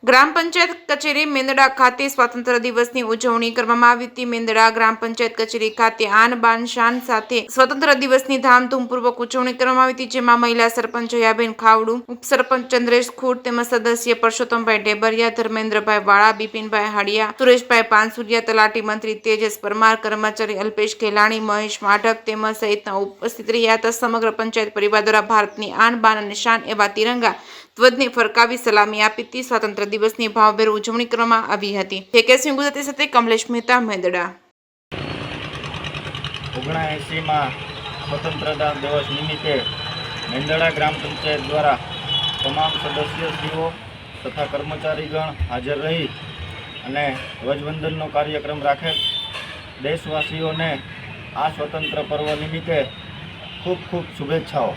ગ્રામ પંચાયત કચેરી મેંદડા ખાતે સ્વાતંત્ર્ય દિવસની ઉજવણી કરવામાં આવી હતી। મેંદડા ગ્રામ પંચાયત કચેરી ખાતે આન બાન શાન સાથે સ્વતંત્ર દિવસની ધામધૂમપૂર્વક ઉજવણી કરવામાં આવી હતી, જેમાં મહિલા સરપંચ જયાબેન ખાવડુ, ઉપસરપંચ ચંદ્રેશ ખૂટ તેમજ સદસ્ય પરસોત્તમભાઈ ઢેબરિયા, ધર્મેન્દ્રભાઈ વાળા, બિપિનભાઈ હાડિયા, સુરેશભાઈ પાનસુરિયા, તલાટી મંત્રી તેજસ પરમાર, કર્મચારી અલ્પેશ ખેલાણી, મહેશ માઢક તેમજ સહિતના ઉપસ્થિત રહ્યા હતા। સમગ્ર પંચાયત પરિવાર દ્વારા ભારતની આન બાન અને શાન એવા તિરંગા ધ્વજને ફરકાવી સલામી આપી હતી। સ્વાતંત્ર્ય દિવસની ભાવભેર ઉજવણી કરવામાં આવી હતી। કેકેએસયુ ગુજરાતી સાથે કમલેશ મહેતા, મેંદડા। 79માં સ્વતંત્રતા દિવસ નિમિત્તે મેંદડા ગ્રામ પંચાયત દ્વારા તમામ સદસ્યશ્રીઓ તથા કર્મચારીગણ હાજર રહી અને ધ્વજવંદનનો કાર્યક્રમ રાખેલ। દેશવાસીઓને આ સ્વતંત્ર પર્વ નિમિત્તે ખૂબ ખૂબ શુભેચ્છાઓ।